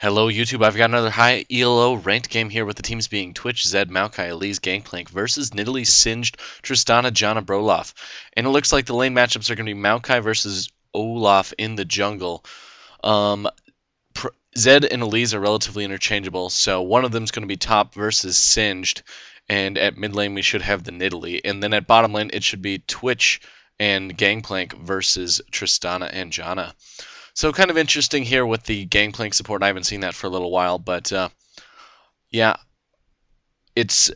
Hello YouTube, I've got another high ELO ranked game here with the teams being Twitch, Zed, Maokai, Elise, Gangplank versus Nidalee, Singed, Tristana, Janna, Olaf. And it looks like the lane matchups are going to be Maokai versus Olaf in the jungle. Zed and Elise are relatively interchangeable, so one of them is going to be top versus Singed, and at mid lane we should have the Nidalee. And then at bottom lane it should be Twitch and Gangplank versus Tristana and Janna. So kind of interesting here with the Gangplank support. I haven't seen that for a little while, but yeah, it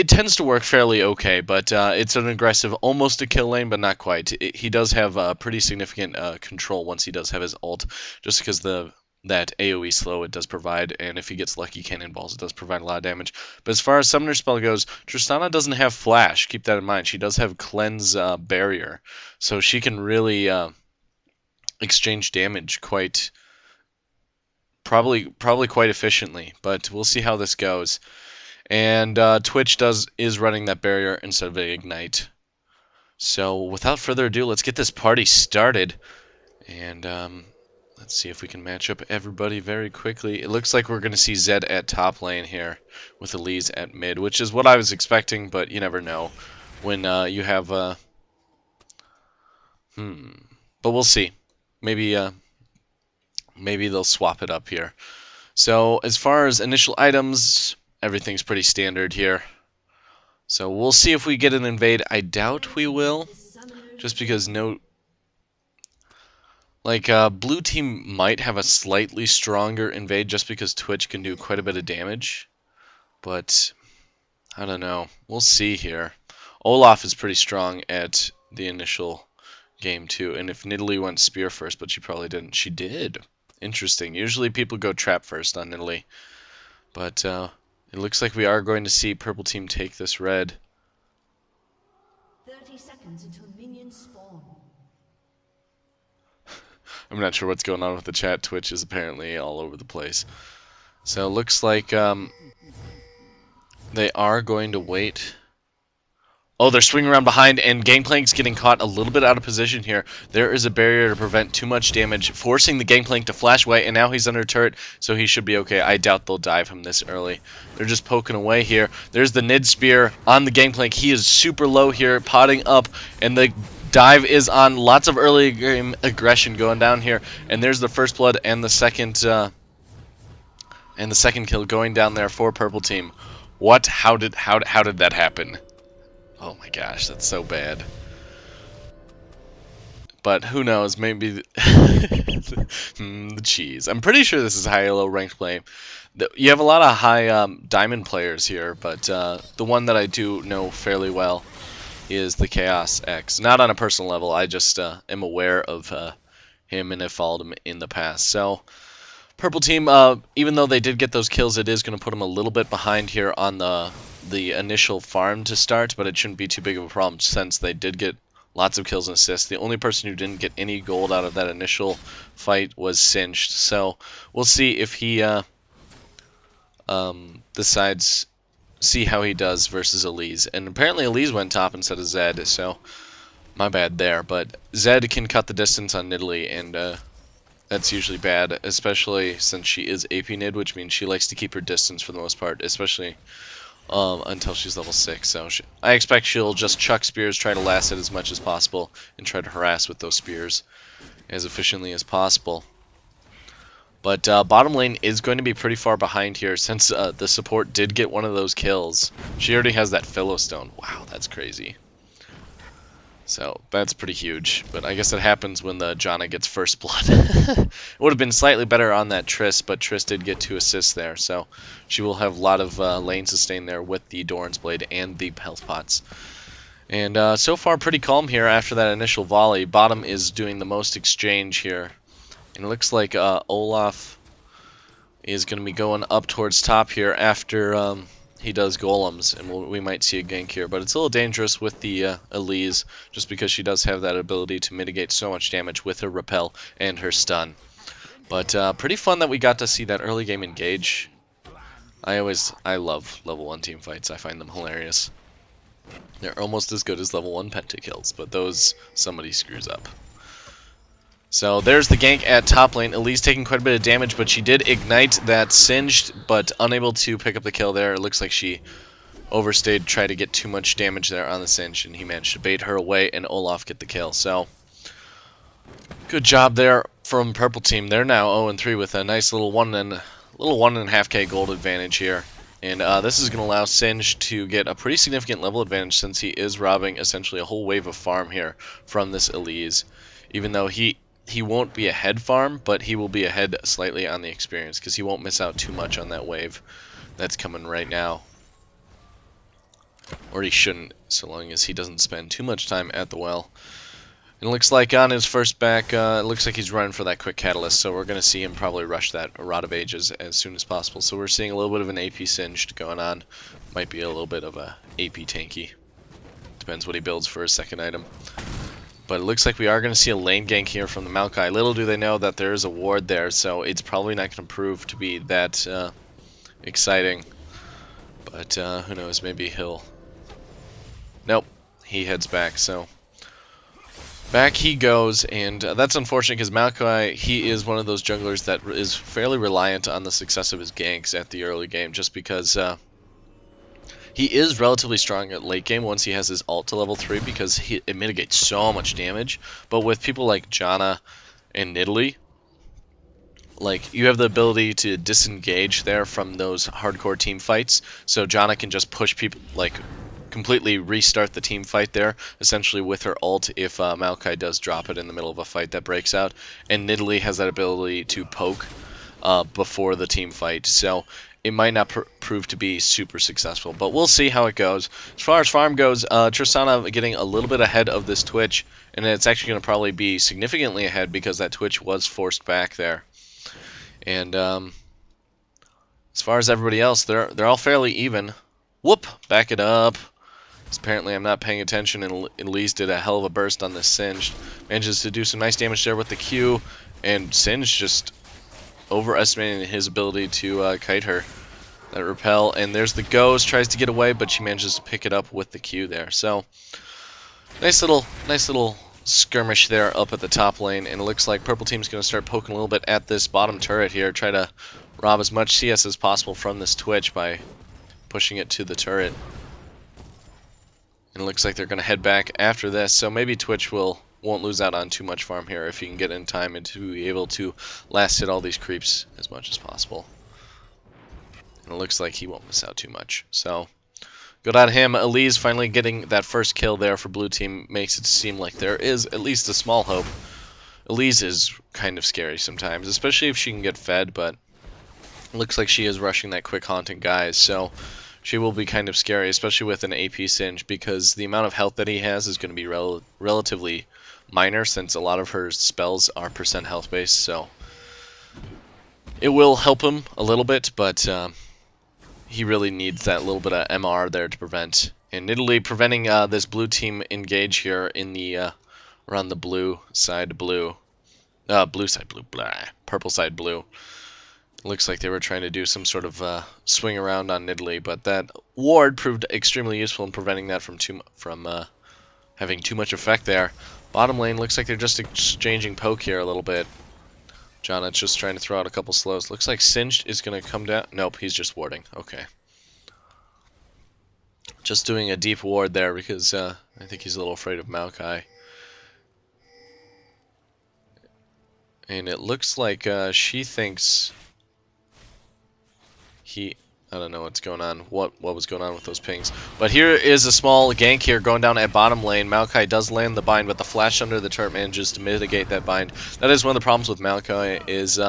tends to work fairly okay. But it's an aggressive, almost a kill lane, but not quite. He does have pretty significant control once he does have his ult, just because that AoE slow it does provide, and if he gets lucky cannonballs, it does provide a lot of damage. But as far as summoner spell goes, Tristana doesn't have flash. Keep that in mind. She does have cleanse barrier, so she can really exchange damage probably quite efficiently, but we'll see how this goes. And Twitch is running that barrier instead of ignite. So without further ado, let's get this party started, and let's see if we can match up everybody very quickly. It looks like we're going to see Zed at top lane here with Elise at mid, which is what I was expecting, but you never know when you have but we'll see. Maybe they'll swap it up here. So as far as initial items, everything's pretty standard here. So we'll see if we get an invade. I doubt we will, just because blue team might have a slightly stronger invade just because Twitch can do quite a bit of damage. But I don't know. We'll see here. Olaf is pretty strong at the initial game too, and if Nidalee went spear first, but she probably didn't. She did. Interesting. Usually people go trap first on Nidalee, but it looks like we are going to see purple team take this red. 30 seconds until minions spawn. I'm not sure what's going on with the chat. Twitch is apparently all over the place. So it looks like they are going to wait. Oh, they're swinging around behind, and Gangplank's getting caught a little bit out of position here. There is a barrier to prevent too much damage, forcing the Gangplank to flash away, and now he's under turret, so he should be okay. I doubt they'll dive him this early. They're just poking away here. There's the Nid Spear on the Gangplank. He is super low here, potting up, and the dive is on. Lots of early game aggression going down here, and there's the first blood and the second kill going down there for purple team. What? How did that happen? Oh my gosh, that's so bad. But who knows, maybe the cheese. I'm pretty sure this is high low ranked play. You have a lot of high diamond players here, but the one that I do know fairly well is the Chaox X. Not on a personal level, I just am aware of him and have followed him in the past. So purple team, even though they did get those kills, it is going to put them a little bit behind here on the initial farm to start, but it shouldn't be too big of a problem since they did get lots of kills and assists. The only person who didn't get any gold out of that initial fight was Singed, so we'll see if he decides, see how he does versus Elise. And apparently Elise went top instead of Zed, so my bad there, but Zed can cut the distance on Nidalee, and that's usually bad, especially since she is AP Nid, which means she likes to keep her distance for the most part, especially until she's level 6. So I expect she'll just chuck spears, try to last it as much as possible, and try to harass with those spears as efficiently as possible. But bottom lane is going to be pretty far behind here since the support did get one of those kills. She already has that Philostone. Wow, that's crazy. So that's pretty huge, but I guess it happens when the Janna gets first blood. It would have been slightly better on that Trist, but Trist did get 2 assists there, so she will have a lot of lane sustain there with the Doran's Blade and the health pots. And so far pretty calm here after that initial volley. Bottom is doing the most exchange here, and it looks like Olaf is going to be going up towards top here after he does golems, and we might see a gank here, but it's a little dangerous with the Elise, just because she does have that ability to mitigate so much damage with her repel and her stun. But pretty fun that we got to see that early game engage. I love level 1 team fights. I find them hilarious. They're almost as good as level 1 pentakills, but those somebody screws up. So there's the gank at top lane. Elise taking quite a bit of damage, but she did ignite that Singed, but unable to pick up the kill there. It looks like she overstayed, tried to get too much damage there on the Singed, and he managed to bait her away and Olaf get the kill. So good job there from Purple Team. They're now 0-3 with a nice little 1.5k gold advantage here. And this is going to allow Singed to get a pretty significant level advantage since he is robbing essentially a whole wave of farm here from this Elise. Even though he won't be ahead farm, but he will be ahead slightly on the experience because he won't miss out too much on that wave that's coming right now. Or he shouldn't, so long as he doesn't spend too much time at the well. And it looks like on his first back, it looks like he's running for that quick catalyst, so we're going to see him probably rush that Rod of Ages as soon as possible. So we're seeing a little bit of an AP Singed going on. Might be a little bit of a AP tanky. Depends what he builds for his second item. But it looks like we are going to see a lane gank here from the Maokai. Little do they know that there is a ward there, so it's probably not going to prove to be that exciting. But who knows, maybe he'll... Nope, he heads back, so... Back he goes, and that's unfortunate because Maokai, he is one of those junglers that is fairly reliant on the success of his ganks at the early game, just because he is relatively strong at late game once he has his ult to level 3 because it mitigates so much damage. But with people like Janna and Nidalee, like, you have the ability to disengage there from those hardcore team fights, so Janna can just push people, like, completely restart the team fight there, essentially with her ult if Maokai does drop it in the middle of a fight that breaks out. And Nidalee has that ability to poke before the team fight, so it might not prove to be super successful, but we'll see how it goes. As far as farm goes, Tristana getting a little bit ahead of this Twitch, and it's actually going to probably be significantly ahead because that Twitch was forced back there. And as far as everybody else, they're all fairly even. Whoop! Back it up. Apparently I'm not paying attention, and Elise did a hell of a burst on this Singed. Manages to do some nice damage there with the Q, and Singed just overestimating his ability to kite her. That repel, and there's the Ghost, tries to get away, but she manages to pick it up with the Q there. So nice little skirmish there up at the top lane, and it looks like Purple Team's going to start poking a little bit at this bottom turret here, try to rob as much CS as possible from this Twitch by pushing it to the turret. And it looks like they're going to head back after this, so maybe Twitch won't lose out on too much farm here if he can get in time and to be able to last hit all these creeps as much as possible. And it looks like he won't miss out too much. So, good on him. Elise finally getting that first kill there for Blue Team makes it seem like there is at least a small hope. Elise is kind of scary sometimes, especially if she can get fed, but it looks like she is rushing that quick haunting guys, so she will be kind of scary, especially with an AP Singed, because the amount of health that he has is going to be relatively minor, since a lot of her spells are % health based, so it will help him a little bit, but he really needs that little bit of MR there to prevent. And Nidalee preventing this Blue Team engage here in the around the blue side blue. Blue side blue, blah, purple side blue. Looks like they were trying to do some sort of swing around on Nidalee, but that ward proved extremely useful in preventing that from having too much effect there. Bottom lane looks like they're just exchanging poke here a little bit. Janna's just trying to throw out a couple slows. Looks like Singed is going to come down. Nope, he's just warding. Okay. Just doing a deep ward there because I think he's a little afraid of Maokai. And it looks like she thinks I don't know what's going on, what was going on with those pings. But here is a small gank here going down at bottom lane. Maokai does land the bind, but the flash under the turret manages to mitigate that bind. That is one of the problems with Maokai, is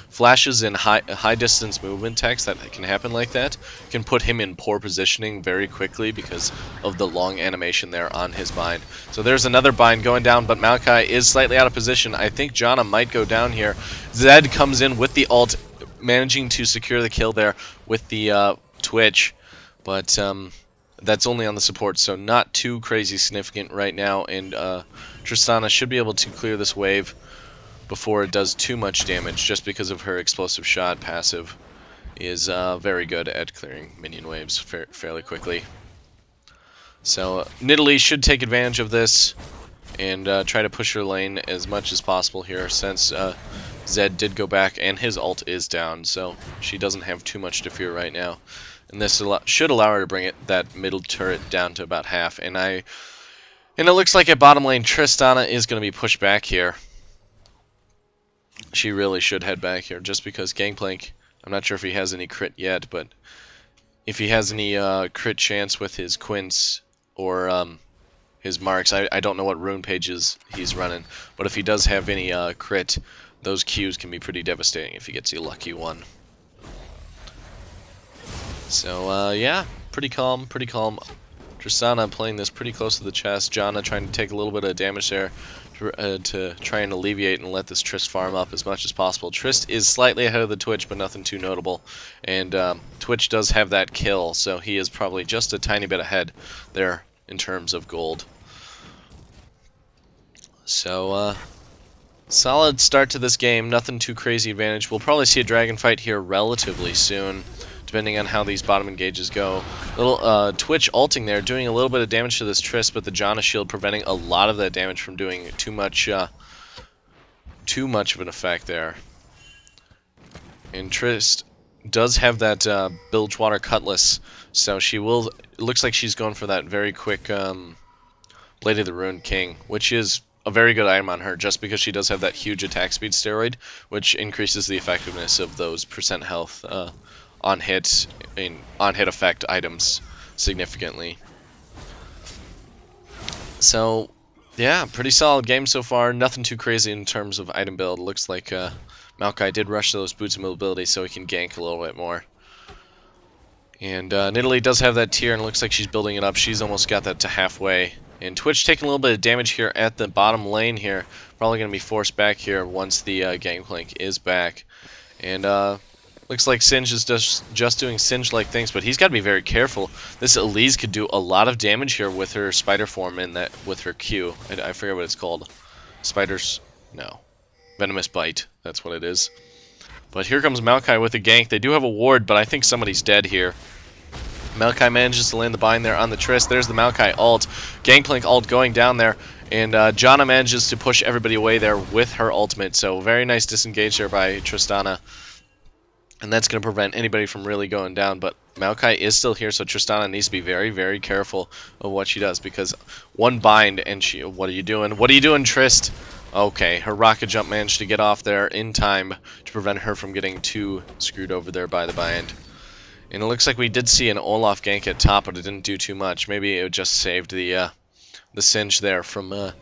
flashes in high distance movement techs that can happen like that can put him in poor positioning very quickly because of the long animation there on his bind. So there's another bind going down, but Maokai is slightly out of position. I think Janna might go down here. Zed comes in with the ult, managing to secure the kill there with the Twitch, but that's only on the support, so not too crazy significant right now, and Tristana should be able to clear this wave before it does too much damage, just because of her explosive shot passive is very good at clearing minion waves fairly quickly. So Nidalee should take advantage of this. and try to push her lane as much as possible here, since Zed did go back and his ult is down, so she doesn't have too much to fear right now. And this should allow her to bring that middle turret down to about half. And it looks like at bottom lane, Tristana is going to be pushed back here. She really should head back here, just because Gangplank, I'm not sure if he has any crit yet, but if he has any crit chance with his Quints or his marks, I don't know what rune pages he's running, but if he does have any crit, those Qs can be pretty devastating if he gets a lucky one. So, yeah, pretty calm, pretty calm. Tristana playing this pretty close to the chest. Janna trying to take a little bit of damage there to try and alleviate and let this Trist farm up as much as possible. Trist is slightly ahead of the Twitch, but nothing too notable. And Twitch does have that kill, so he is probably just a tiny bit ahead there in terms of gold. So, solid start to this game. Nothing too crazy advantage. We'll probably see a dragon fight here relatively soon, depending on how these bottom engages go. Little Twitch ulting there, doing a little bit of damage to this Trist, but the Janna shield preventing a lot of that damage from doing too much of an effect there. And Trist does have that Bilgewater Cutlass, so she will. It looks like she's going for that very quick Blade of the Ruined King, which is a very good item on her, just because she does have that huge attack speed steroid, which increases the effectiveness of those percent health on hit effect items significantly. So yeah, pretty solid game so far. Nothing too crazy in terms of item build. Looks like Maokai did rush those boots of mobility so he can gank a little bit more. And Nidalee does have that tier, and it looks like she's building it up. She's almost got that to halfway. And Twitch taking a little bit of damage here at the bottom lane here. Probably going to be forced back here once the Gangplank is back. And looks like Singe is just doing Singe-like things, but he's got to be very careful. This Elise could do a lot of damage here with her spider form in that, with her Q. I forget what it's called. Spiders? No. Venomous Bite. That's what it is. But here comes Maokai with a gank. They do have a ward, but I think somebody's dead here. Maokai manages to land the bind there on the Trist. There's the Maokai ult. Gangplank ult going down there. And Janna manages to push everybody away there with her ultimate. So very nice disengage there by Tristana. And that's going to prevent anybody from really going down. But Maokai is still here, so Tristana needs to be very, very careful of what she does. Because one bind and she... What are you doing? What are you doing, Trist? Okay, her rocket jump managed to get off there in time to prevent her from getting too screwed over there by the bind. And it looks like we did see an Olaf gank at top, but it didn't do too much. Maybe it just saved the Singe there from...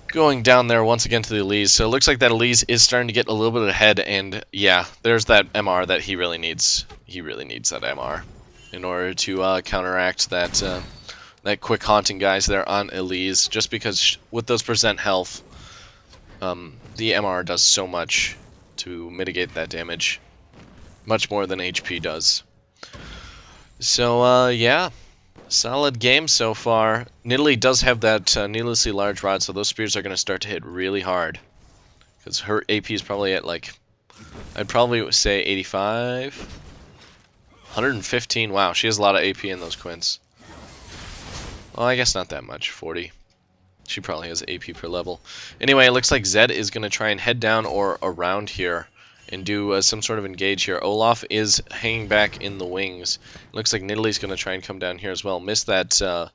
going down there once again to the Elise. So it looks like that Elise is starting to get a little bit ahead, and yeah, there's that MR that he really needs. He really needs that MR in order to counteract that that quick haunting guys there on Elise, just because with those percent health, the MR does so much to mitigate that damage. Much more than HP does. So yeah. Solid game so far. Nidalee does have that needlessly large rod, so those spears are going to start to hit really hard. Because her AP is probably at like, I'd probably say 85? 115, wow, she has a lot of AP in those quints. Well, I guess not that much, 40. She probably has AP per level. Anyway, it looks like Zed is going to try and head down or around here and do some sort of engage here. Olaf is hanging back in the wings. Looks like Nidalee's going to try and come down here as well. Missed that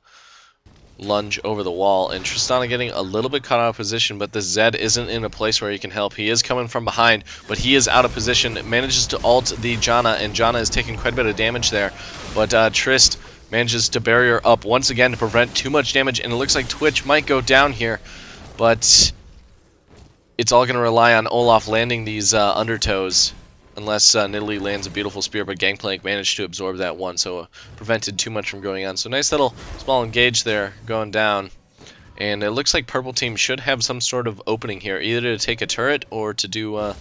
lunge over the wall. And Tristana getting a little bit caught out of position, but the Zed isn't in a place where he can help. He is coming from behind, but he is out of position. Manages to ult the Janna, and Janna is taking quite a bit of damage there. But Trist manages to barrier up once again to prevent too much damage, and it looks like Twitch might go down here. But it's all going to rely on Olaf landing these undertows, unless Nidalee lands a beautiful spear, but Gangplank managed to absorb that one, so prevented too much from going on. So nice little small engage there going down. And it looks like Purple Team should have some sort of opening here, either to take a turret or to do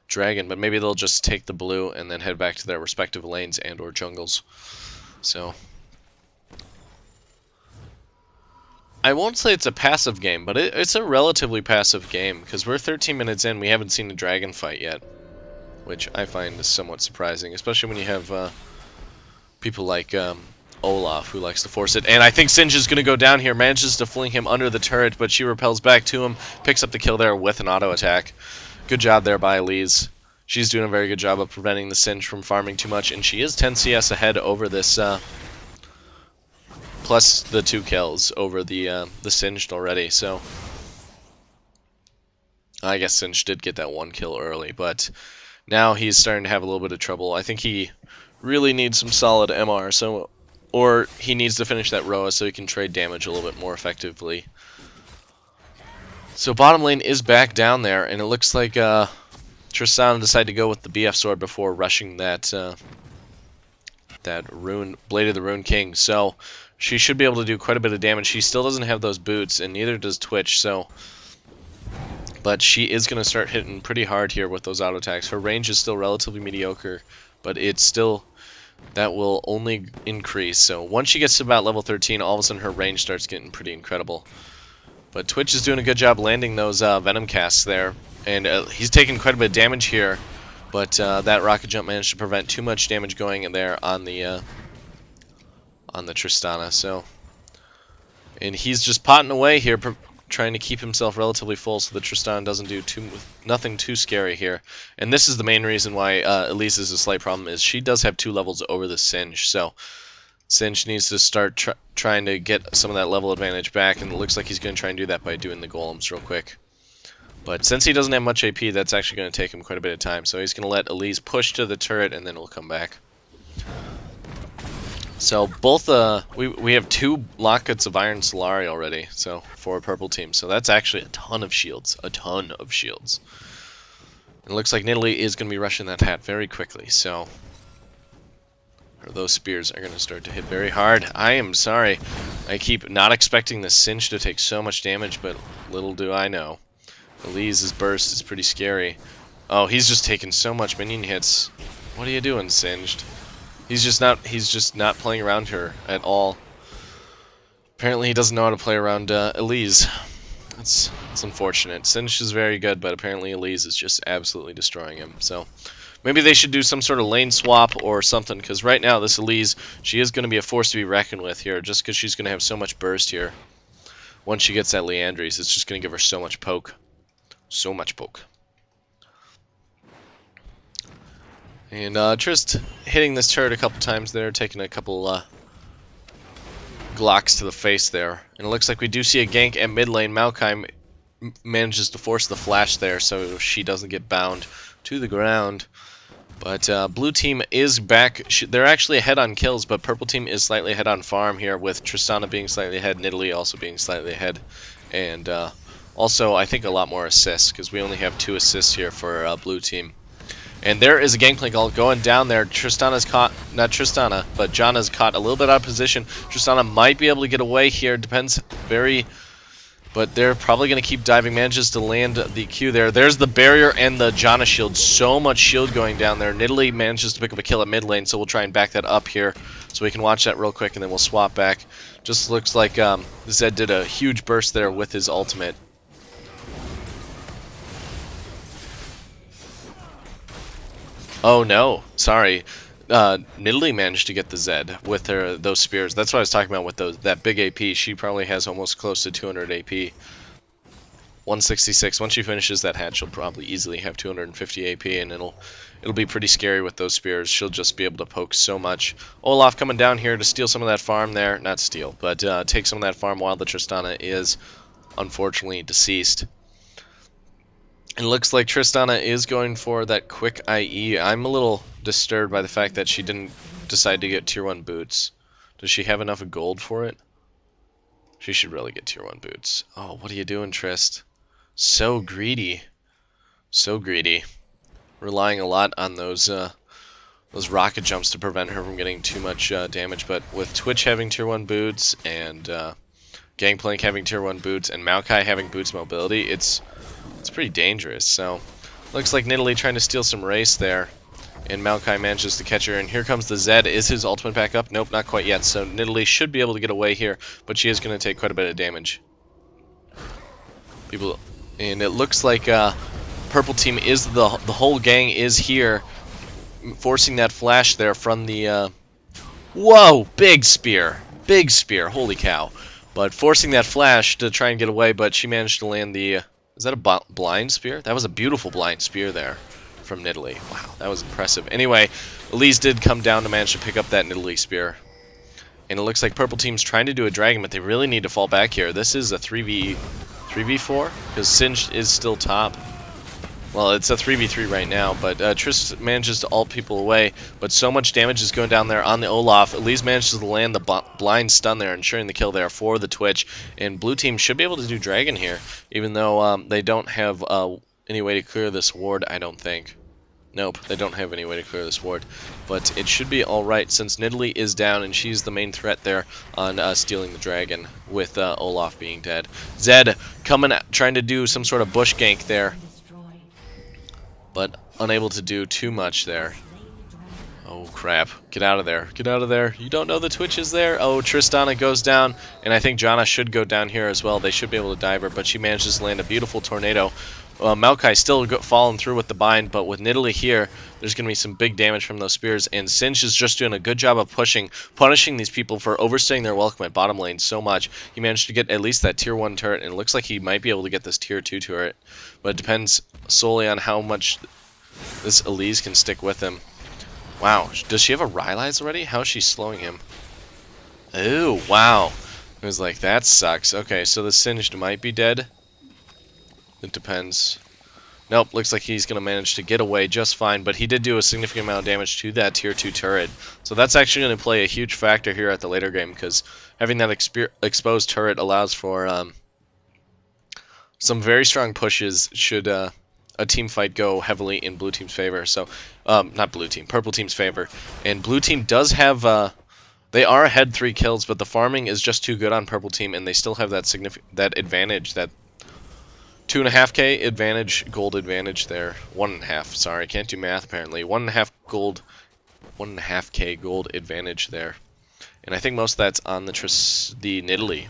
Dragon, but maybe they'll just take the blue and then head back to their respective lanes and or jungles. So I won't say it's a passive game, but it's a relatively passive game, because we're 13 minutes in, we haven't seen a dragon fight yet, which I find is somewhat surprising, especially when you have people like Olaf, who likes to force it. And I think Singe is going to go down here, manages to fling him under the turret, but she repels back to him, picks up the kill there with an auto attack. Good job there by Elise. She's doing a very good job of preventing the Singe from farming too much, and she is 10 CS ahead over this, plus the 2 kills over the Singed already, so... I guess Singe did get that 1 kill early, but now he's starting to have a little bit of trouble. I think he really needs some solid MR, so... Or he needs to finish that Roa so he can trade damage a little bit more effectively. So bottom lane is back down there, and it looks like Tristana decided to go with the BF sword before rushing that that rune Blade of the Rune King. So she should be able to do quite a bit of damage. She still doesn't have those boots, and neither does Twitch. So, but she is going to start hitting pretty hard here with those auto attacks. Her range is still relatively mediocre, but it's still. That will only increase. So once she gets to about level 13, all of a sudden her range starts getting pretty incredible. But Twitch is doing a good job landing those Venom casts there. And he's taking quite a bit of damage here. But that rocket jump managed to prevent too much damage going in there on the Tristana. So, and he's just potting away here, trying to keep himself relatively full so the Tristana doesn't do nothing too scary here. And this is the main reason why Elise is a slight problem, is she does have 2 levels over the Singe. So Singe needs to start trying to get some of that level advantage back, and it looks like he's going to try and do that by doing the golems real quick. But since he doesn't have much AP, that's actually going to take him quite a bit of time. So he's going to let Elise push to the turret, and then we'll come back. So both we have 2 Lockets of Iron Solari already, so for a purple team. So that's actually a ton of shields, a ton of shields. And it looks like Nidalee is going to be rushing that hat very quickly. So those spears are going to start to hit very hard. I am sorry, I keep not expecting the Singe to take so much damage, but little do I know. Elise's burst is pretty scary. Oh, he's just taking so much minion hits. What are you doing, Singed? He's just not playing around her at all. Apparently he doesn't know how to play around Elise. That's unfortunate. Singe is very good, but apparently Elise is just absolutely destroying him. So maybe they should do some sort of lane swap or something, because right now this Elise, she is going to be a force to be reckoned with here, just because she's going to have so much burst here. Once she gets that Leandries, it's just going to give her so much poke. So much poke. And Trist hitting this turret a couple times there, taking a couple Glocks to the face there. And it looks like we do see a gank at mid lane. Maokai manages to force the flash there so she doesn't get bound to the ground. But blue team is back. They're actually ahead on kills, but purple team is slightly ahead on farm here, with Tristana being slightly ahead, Nidalee also being slightly ahead. And also, I think a lot more assists, because we only have 2 assists here for blue team. And there is a Gangplank ult going down there. Tristana's caught, not Tristana, but Janna's caught a little bit out of position. Tristana might be able to get away here, depends but they're probably going to keep diving. Manages to land the Q there. There's the barrier and the Janna shield. So much shield going down there. Nidalee manages to pick up a kill at mid lane, so we'll try and back that up here. So we can watch that real quick, and then we'll swap back. Just looks like Zed did a huge burst there with his ultimate. Oh no, sorry. Nidalee managed to get the Zed with those spears. That's what I was talking about with that big AP. She probably has almost close to 200 AP. 166. Once she finishes that hatch, she'll probably easily have 250 AP, and it'll be pretty scary with those spears. She'll just be able to poke so much. Olaf coming down here to steal some of that farm there. Not steal, but take some of that farm while the Tristana is unfortunately deceased. It looks like Tristana is going for that quick IE. I'm a little disturbed by the fact that she didn't decide to get tier 1 boots. Does she have enough gold for it? She should really get tier 1 boots. Oh, what are you doing, Trist? So greedy. So greedy. Relying a lot on those rocket jumps to prevent her from getting too much damage. But with Twitch having tier 1 boots, and Gangplank having tier 1 boots, and Maokai having boots mobility, it's pretty dangerous. So looks like Nidalee trying to steal some race there, and Maokai manages to catch her. And here comes the Zed. Is his ultimate back up? Nope, not quite yet. So Nidalee should be able to get away here, but she is going to take quite a bit of damage. And it looks like purple team is the whole gang is here, forcing that flash there from the Whoa, big spear. Big spear, holy cow. But forcing that flash to try and get away, but she managed to land the... is that a blind spear? That was a beautiful blind spear there from Nidalee. Wow, that was impressive. Anyway, Elise did come down to manage to pick up that Nidalee spear. And it looks like purple team's trying to do a dragon, but they really need to fall back here. This is a 3v4, because Singed is still top. Well, it's a 3v3 right now, but Trist manages to ult people away, but so much damage is going down there on the Olaf. Elise manages to land the blind stun there, ensuring the kill there for the Twitch, and blue team should be able to do dragon here, even though they don't have any way to clear this ward, I don't think. Nope, they don't have any way to clear this ward, but it should be alright since Nidalee is down and she's the main threat there on stealing the dragon with Olaf being dead. Zed coming, trying to do some sort of bush gank there, but unable to do too much there. Oh crap, get out of there, get out of there. You don't know the Twitch is there? Oh, Tristana goes down, and I think Janna should go down here as well. They should be able to dive her, but she manages to land a beautiful tornado. Maokai still falling through with the bind, but with Nidalee here, there's going to be some big damage from those spears, and Singed is just doing a good job of punishing these people for overstaying their welcome at bottom lane so much. He managed to get at least that tier 1 turret, and it looks like he might be able to get this tier 2 turret, but it depends solely on how much this Elise can stick with him. Wow, does she have a Rylai's already? How is she slowing him? Ooh, wow. It was like, that sucks. Okay, so the Singed might be dead. It depends. Nope, looks like he's going to manage to get away just fine, but he did do a significant amount of damage to that tier 2 turret. So that's actually going to play a huge factor here at the later game, because having that exposed turret allows for some very strong pushes should a team fight go heavily in blue team's favor. So, not blue team, purple team's favor. And blue team does have... they are ahead 3 kills, but the farming is just too good on purple team, and they still have that advantage, that 2.5k advantage, gold advantage there. 1.5, sorry, can't do math apparently. 1.5k gold advantage there. And I think most of that's on the Nidalee.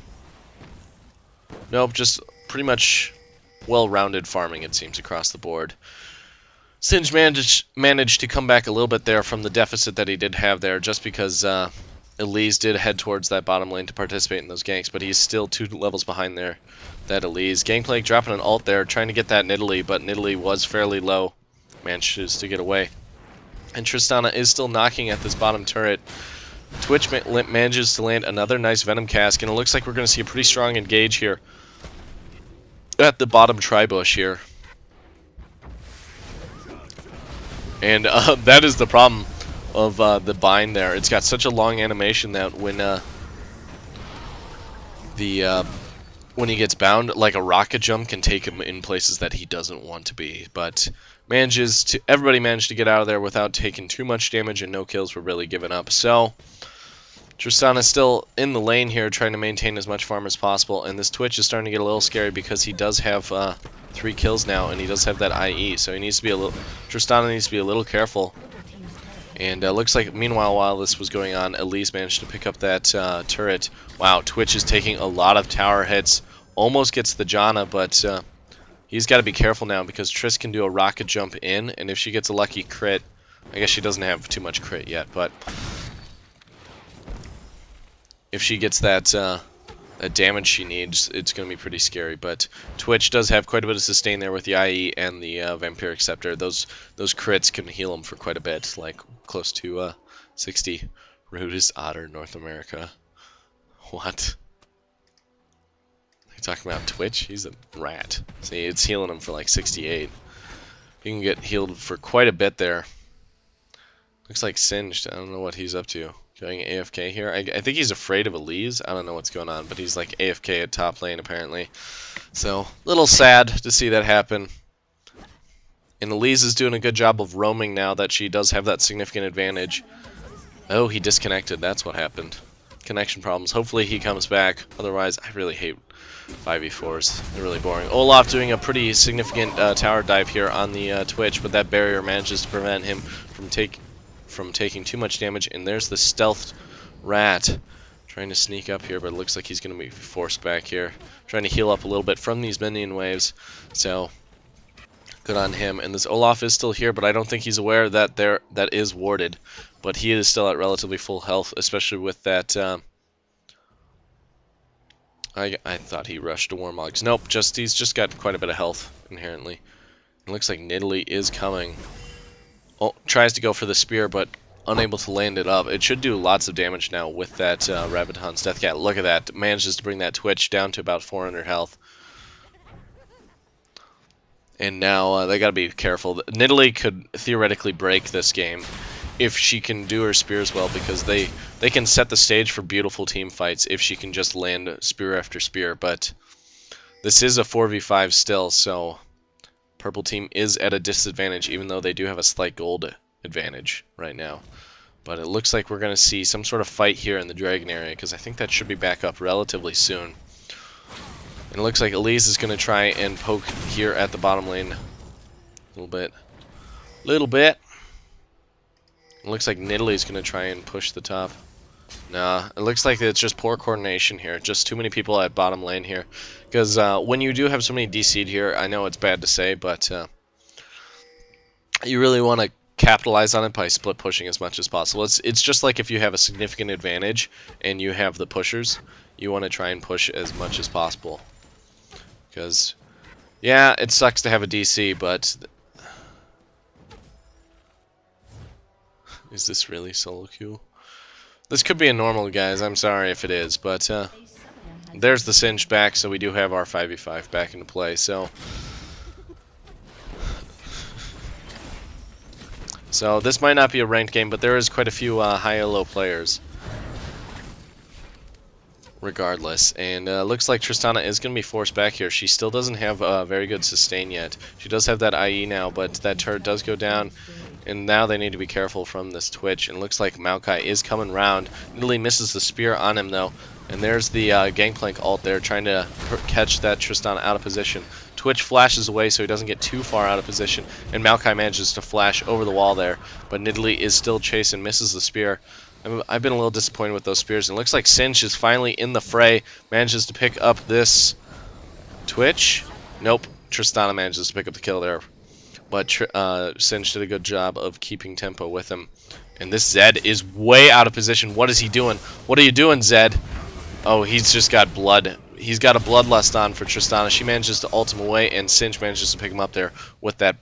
Nope, just pretty much well-rounded farming, it seems, across the board. Singed managed to come back a little bit there from the deficit that he did have there, just because Elise did head towards that bottom lane to participate in those ganks, but he's still 2 levels behind there. That Elise. Gangplank dropping an ult there, trying to get that Nidalee, but Nidalee was fairly low. Manages to get away. And Tristana is still knocking at this bottom turret. Twitch manages to land another nice Venom Cask, and it looks like we're going to see a pretty strong engage here at the bottom tri-bush here. And that is the problem of the bind there. It's got such a long animation that when he gets bound, like a rocket jump can take him in places that he doesn't want to be. But everybody managed to get out of there without taking too much damage, and no kills were really given up. So Tristana is still in the lane here, trying to maintain as much farm as possible, and this Twitch is starting to get a little scary because he does have 3 kills now, and he does have that IE, so he needs to be Tristana needs to be a little careful. And looks like, meanwhile, while this was going on, Elise managed to pick up that turret. Wow, Twitch is taking a lot of tower hits. Almost gets the Janna, but he's got to be careful now because Triss can do a rocket jump in, and if she gets a lucky crit, I guess she doesn't have too much crit yet, but if she gets that damage she needs, it's going to be pretty scary. But Twitch does have quite a bit of sustain there with the IE and the Vampiric Scepter. Those crits can heal him for quite a bit, like close to 60. Rudest otter North America. What? You talking about Twitch? He's a rat. See, it's healing him for like 68. He can get healed for quite a bit there. Looks like Singed. I don't know what he's up to. Going AFK here. I think he's afraid of Elise. I don't know what's going on, but he's like AFK at top lane apparently. So, little sad to see that happen. And Elise is doing a good job of roaming now that she does have that significant advantage. Oh, he disconnected. That's what happened. Connection problems. Hopefully he comes back. Otherwise, I really hate 5v4s. They're really boring. Olaf doing a pretty significant tower dive here on the Twitch, but that barrier manages to prevent him from taking too much damage. And there's the stealth rat trying to sneak up here, but it looks like he's going to be forced back here. Trying to heal up a little bit from these minion waves. So, good on him. And this Olaf is still here, but I don't think he's aware that that is warded. but he is still at relatively full health, especially with that. I thought he rushed to Warmogs. Nope, he's just got quite a bit of health inherently. It looks like Nidalee is coming. Oh, tries to go for the spear, but unable to land it up. It should do lots of damage now with that Rabadon's Deathcat. Look at that. Manages to bring that Twitch down to about 400 health. And now they gotta be careful. Nidalee could theoretically break this game if she can do her spears well, because they can set the stage for beautiful team fights if she can just land spear after spear. But this is a 4v5 still, so purple team is at a disadvantage, even though they do have a slight gold advantage right now. But it looks like we're going to see some sort of fight here in the dragon area, because I think that should be back up relatively soon. And it looks like Elise is going to try and poke here at the bottom lane a little bit. It looks like Nidalee is going to try and push the top. Nah, it looks like it's just poor coordination here. Just too many people at bottom lane here. Because when you do have so many DC'd here, I know it's bad to say, but you really want to capitalize on it by split pushing as much as possible. It's just like if you have a significant advantage and you have the pushers, you want to try and push as much as possible. Because, yeah, it sucks to have a DC, but... Is this really solo queue? This could be a normal, guys. I'm sorry if it is, but there's the Singe back, so we do have our 5v5 back into play. So this might not be a ranked game, but there is quite a few high ELO players regardless. And looks like Tristana is going to be forced back here. She still doesn't have a very good sustain yet. She does have that IE now, but that turret does go down. And now they need to be careful from this Twitch. And it looks like Maokai is coming round. Nidalee misses the spear on him, though. And there's the Gangplank ult there, trying to catch that Tristana out of position. Twitch flashes away so he doesn't get too far out of position. And Maokai manages to flash over the wall there. But Nidalee is still chasing, misses the spear. I've been a little disappointed with those spears. And it looks like Singe is finally in the fray. Manages to pick up this Twitch. Nope. Tristana manages to pick up the kill there. But Singe did a good job of keeping tempo with him. And this Zed is way out of position. What is he doing? What are you doing, Zed? Oh, he's just got blood. He's got a bloodlust on for Tristana. She manages to ult him away, and Singe manages to pick him up there with that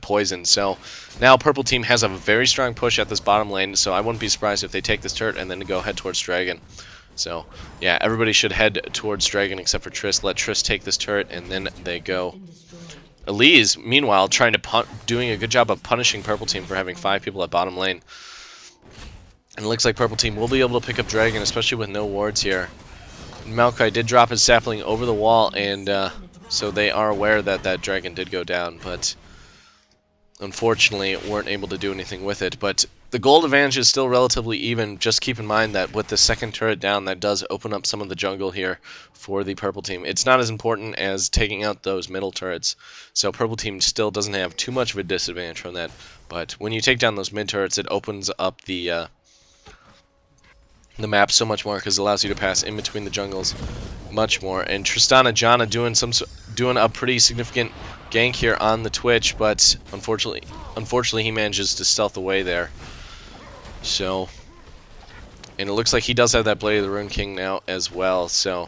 poison. So now purple team has a very strong push at this bottom lane, so I wouldn't be surprised if they take this turret and then go head towards Dragon. So yeah, everybody should head towards Dragon except for Trist. Let Trist take this turret, and then they go. Elise, meanwhile, doing a good job of punishing purple team for having 5 people at bottom lane. And it looks like purple team will be able to pick up Dragon, especially with no wards here. Maokai did drop his sapling over the wall, and so they are aware that that Dragon did go down, but unfortunately weren't able to do anything with it. But the gold advantage is still relatively even. Just keep in mind that with the second turret down, that does open up some of the jungle here for the purple team. It's not as important as taking out those middle turrets, so purple team still doesn't have too much of a disadvantage from that. But when you take down those mid turrets, it opens up the map so much more, because it allows you to pass in between the jungles much more. And Tristana Janna doing a pretty significant gank here on the Twitch, but unfortunately he manages to stealth away there. So, and it looks like he does have that Blade of the Rune King now as well, so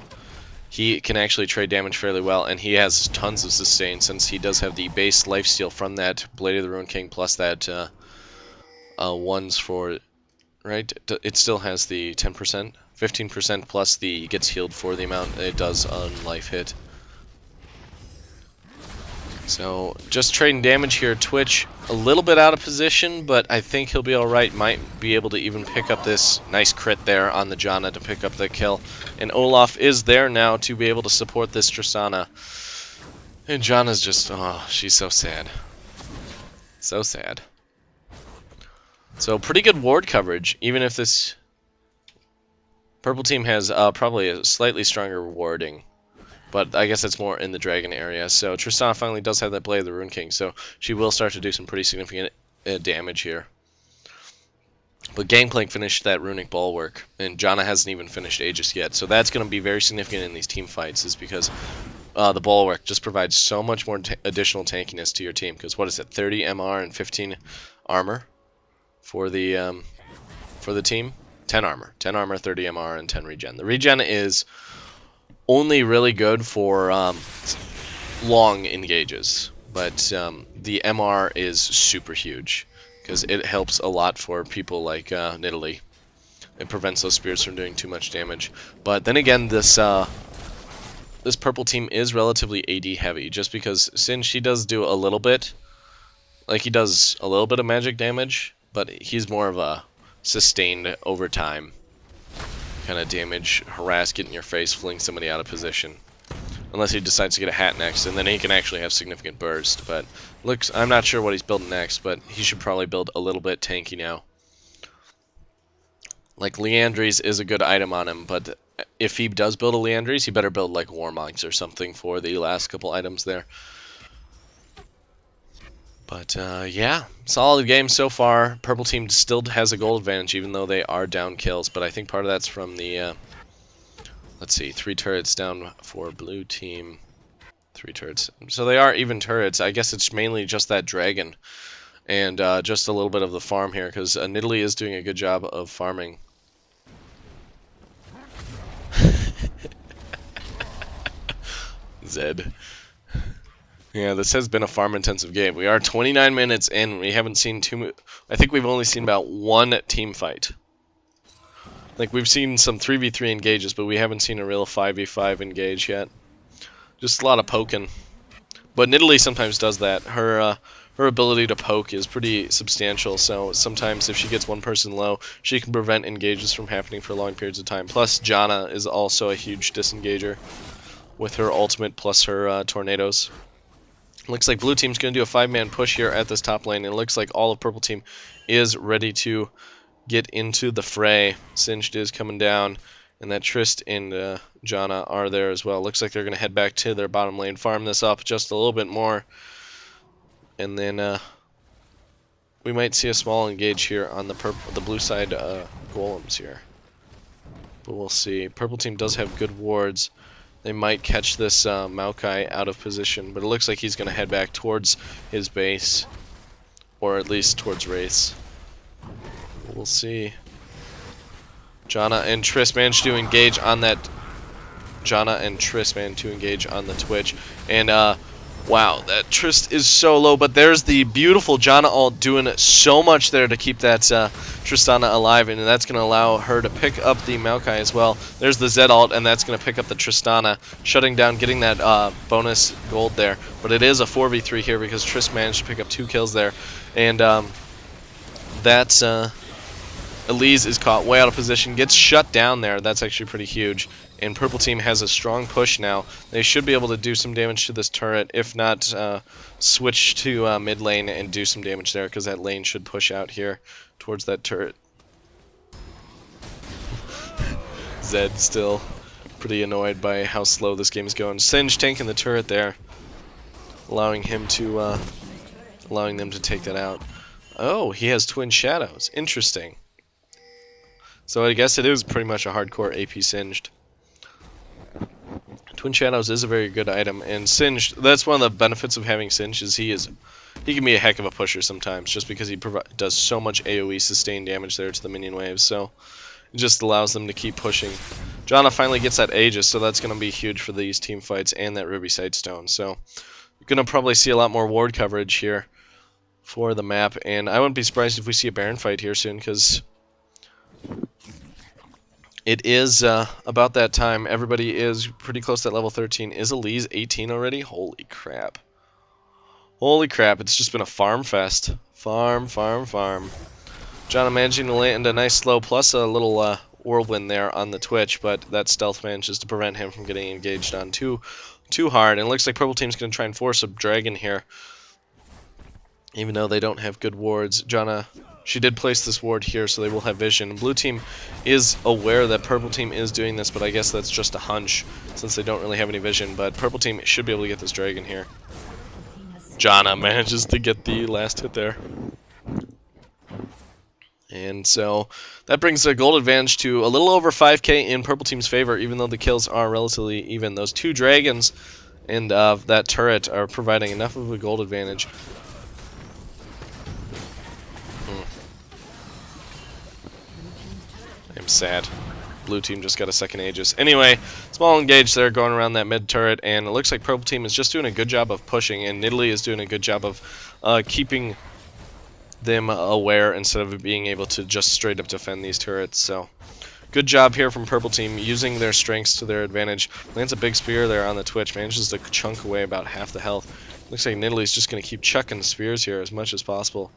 he can actually trade damage fairly well, and he has tons of sustain since he does have the base lifesteal from that Blade of the Rune King plus that ones for, right? It still has the 10%, 15% plus the gets healed for the amount it does on life hit. So just trading damage here. Twitch a little bit out of position, but I think he'll be alright. Might be able to even pick up this nice crit there on the Janna to pick up the kill. And Olaf is there now to be able to support this Tristana. And Janna's just, oh, she's so sad. So sad. So pretty good ward coverage, even if this purple team has probably a slightly stronger warding. But I guess it's more in the Dragon area. So Tristana finally does have that Blade of the Rune King, so she will start to do some pretty significant damage here. But Gangplank finished that Runic Bulwark, and Janna hasn't even finished Aegis yet. So that's going to be very significant in these team fights, is because the Bulwark just provides so much more additional tankiness to your team. Because what is it, 30 MR and 15 armor for the for the team. 10 armor. 10 armor, 30 MR, and 10 regen. The regen is only really good for long engages, but the MR is super huge because it helps a lot for people like Nidalee. It prevents those spears from doing too much damage. But then again, this purple team is relatively AD heavy, just because Singed, he does do a little bit, like he does a little bit of magic damage, but he's more of a sustained over time kind of damage, harass, get in your face, fling somebody out of position. Unless he decides to get a hat next, and then he can actually have significant burst. But looks, I'm not sure what he's building next, but he should probably build a little bit tanky now. Like Liandry's is a good item on him, but if he does build a Liandry's, he better build like Warmonks or something for the last couple items there. But yeah, solid game so far. Purple team still has a gold advantage, even though they are down kills. But I think part of that's from the let's see, 3 turrets down for blue team. 3 turrets. So they are even turrets. I guess it's mainly just that dragon and just a little bit of the farm here, because Nidalee is doing a good job of farming. Zed. Yeah, this has been a farm-intensive game. We are 29 minutes in. We haven't seen I think we've only seen about 1 team fight. Like, we've seen some 3v3 engages, but we haven't seen a real 5v5 engage yet. Just a lot of poking. But Nidalee sometimes does that. Her ability to poke is pretty substantial, so sometimes if she gets one person low, she can prevent engages from happening for long periods of time. Plus, Janna is also a huge disengager with her ultimate plus her tornadoes. Looks like blue team's going to do a 5-man push here at this top lane, and it looks like all of purple team is ready to get into the fray. Singed is coming down, and that Trist and Janna are there as well. Looks like they're going to head back to their bottom lane, farm this up just a little bit more, and then we might see a small engage here on the blue side golems here. But we'll see. Purple team does have good wards. They might catch this Maokai out of position, but it looks like he's going to head back towards his base, or at least towards Wraiths. We'll see. Janna and Trist managed to engage on that. Janna and Trist managed to engage on the Twitch, and wow, that Trist is so low, but there's the beautiful Janna ult doing so much there to keep that Tristana alive, and that's going to allow her to pick up the Maokai as well. There's the Zed ult, and that's going to pick up the Tristana, shutting down, getting that bonus gold there. But it is a 4v3 here because Trist managed to pick up 2 kills there, and that's Elise is caught way out of position, gets shut down there. That's actually pretty huge. And purple team has a strong push now. They should be able to do some damage to this turret, if not switch to mid lane and do some damage there, because that lane should push out here towards that turret. Zed still pretty annoyed by how slow this game is going. Singed tanking the turret there, allowing them to take that out. Oh, he has twin shadows. Interesting. So I guess it is pretty much a hardcore AP Singed. Twin Shadows is a very good item, and Singed, that's one of the benefits of having Singed, is he can be a heck of a pusher sometimes, just because he does so much AoE sustained damage there to the minion waves, so it just allows them to keep pushing. Janna finally gets that Aegis, so that's going to be huge for these team fights, and that Ruby Sightstone, so you're going to probably see a lot more ward coverage here for the map, and I wouldn't be surprised if we see a Baron fight here soon, because it is about that time. Everybody is pretty close to that level 13. Is Elise 18 already? Holy crap. Holy crap, it's just been a farm fest. Farm, farm, farm. Janna managing to land a nice slow, plus a little whirlwind there on the Twitch, but that stealth manages to prevent him from getting engaged on too hard. And it looks like purple team's going to try and force a dragon here, even though they don't have good wards. Janna, she did place this ward here, so they will have vision. Blue team is aware that purple team is doing this, but I guess that's just a hunch, since they don't really have any vision. But purple team should be able to get this dragon here. Janna manages to get the last hit there. And so that brings the gold advantage to a little over 5k in purple team's favor, even though the kills are relatively even. Those 2 dragons and that turret are providing enough of a gold advantage. I'm sad. Blue team just got a second Aegis. Anyway, small engage there going around that mid turret, and it looks like purple team is just doing a good job of pushing, and Nidalee is doing a good job of keeping them aware instead of being able to just straight up defend these turrets. So good job here from purple team using their strengths to their advantage. Lands a big spear there on the Twitch, manages to chunk away about half the health. Looks like Nidalee's just going to keep chucking spears here as much as possible.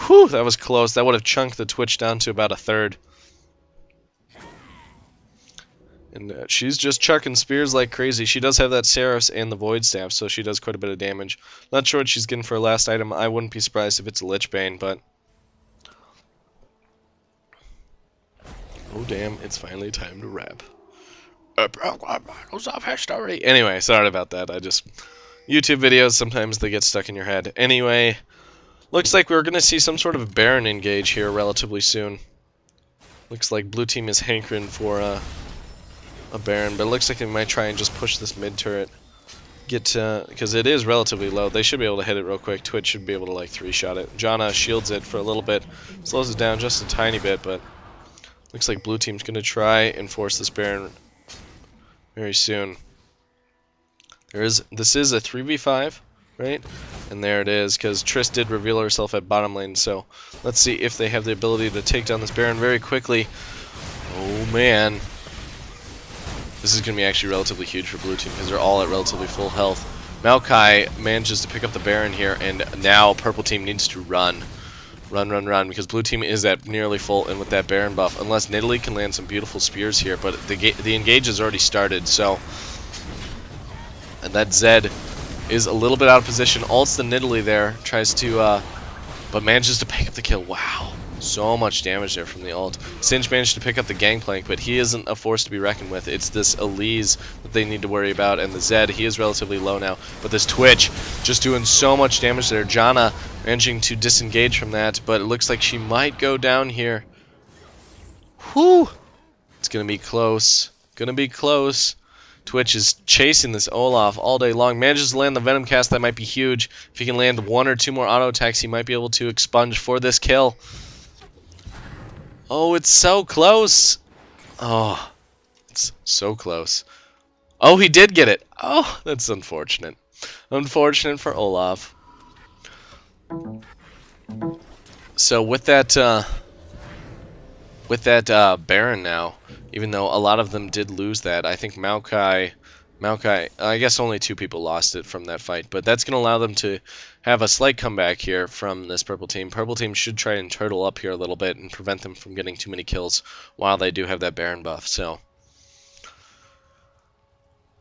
Whew, that was close. That would have chunked the Twitch down to about a third. And she's just chucking spears like crazy. She does have that Seraphs and the Void Staff, so she does quite a bit of damage. Not sure what she's getting for her last item. I wouldn't be surprised if it's a Lich Bane, but... oh damn, it's finally time to rap. Battles of history. Anyway, sorry about that. YouTube videos, sometimes they get stuck in your head. Anyway, looks like we're going to see some sort of Baron engage here relatively soon. Looks like blue team is hankering for a Baron, but it looks like they might try and just push this mid turret. Because it is relatively low. They should be able to hit it real quick. Twitch should be able to like 3-shot it. Janna shields it for a little bit, slows it down just a tiny bit, but looks like blue team's going to try and force this Baron very soon. This is a 3v5, right? And there it is, because Triss did reveal herself at bottom lane, so let's see if they have the ability to take down this Baron very quickly. Oh man. This is going to be actually relatively huge for blue team, because they're all at relatively full health. Maokai manages to pick up the Baron here, and now purple team needs to run. Run, because blue team is at nearly full, and with that Baron buff, unless Nidalee can land some beautiful spears here, but the engage has already started, so... and that Zed is a little bit out of position. Ults the Nidalee there, tries to, but manages to pick up the kill. Wow, so much damage there from the ult. Singe managed to pick up the Gangplank, but he isn't a force to be reckoned with. It's this Elise that they need to worry about, and the Zed, he is relatively low now. But this Twitch, just doing so much damage there. Janna managing to disengage from that, but it looks like she might go down here. Whew! It's gonna be close. Twitch is chasing this Olaf all day long. Manages to land the Venom Cast. That might be huge. If he can land 1 or 2 more auto attacks, he might be able to expunge for this kill. Oh, it's so close. Oh, it's so close. Oh, he did get it. Oh, that's unfortunate. Unfortunate for Olaf. So with that Baron now, even though a lot of them did lose that, I think Maokai, I guess only 2 people lost it from that fight, but that's going to allow them to have a slight comeback here from this purple team. Purple team should try and turtle up here a little bit and prevent them from getting too many kills while they do have that Baron buff. So,